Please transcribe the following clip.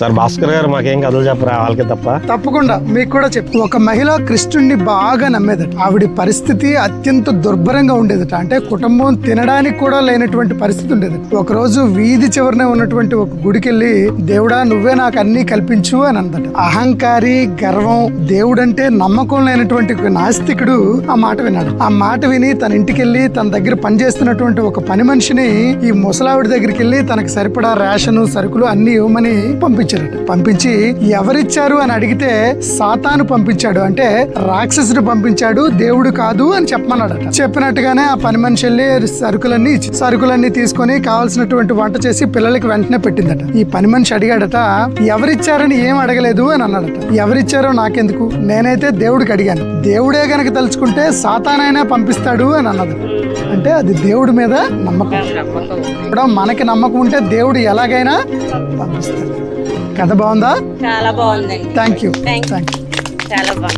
Sir Bhaskar గారు మాకేం కథలు చెప్పరా వాళ్ళకి తప్ప. తప్పకుండా మీకు కూడా చెప్పు. ఒక మహిళ కృష్ణుడిని బాగా నమ్మేదట. ఆవిడ పరిస్థితి అత్యంత దుర్భరంగా ఉండేదట. అంటే కుటుంబం తినడానికి కూడా లేనటువంటి పరిస్థితి ఉండేదట. ఒక రోజు వీధి చివరనే ఉన్నటువంటి ఒక గుడికెళ్ళి, దేవుడా నువ్వే నాకు అన్ని కల్పించు అని అందట. అహంకారి, గర్వం, దేవుడంటే నమ్మకం లేనటువంటి ఒక నాస్తికుడు ఆ మాట విన్నాడు. ఆ మాట విని తన ఇంటికెళ్ళి తన దగ్గర పనిచేస్తున్నటువంటి ఒక పని మనిషిని ఈ ముసలావిడి దగ్గరికి వెళ్ళి తనకు సరిపడా రేషను, సరుకులు అన్ని ఇవ్వమని పంపించారట. పంపించి ఎవరిచ్చారు అని అడిగితే సాతాను పంపించాడు, అంటే రాక్షసుడు పంపించాడు, దేవుడు కాదు అని చెప్పమన్నాడట. చెప్పినట్టుగానే ఆ పని మనిషి వెళ్ళి సరుకులన్నీ తీసుకొని కావాల్సినటువంటి వంట చేసి పిల్లలకి వెంటనే పెట్టిందట. ఈ పని మనిషి అడిగాడట, ఎవరిచ్చారని ఏం అడగలేదు అని అన్నాడట. ఎవరిచ్చారో నాకెందుకు, నేనైతే దేవుడికి అడిగాను, దేవుడే గనక తలుచుకుంటే సాతానైనా పంపిస్తాడు అని అన్నది. అంటే అది దేవుడి మీద నమ్మకం. ఇప్పుడు మనకి నమ్మకం ఉంటే దేవుడు ఎలాగైనా పంపిస్తాడు. కథ బాగుందా? చాలా బాగుందండి. Thank you. చాలా బాగుంది.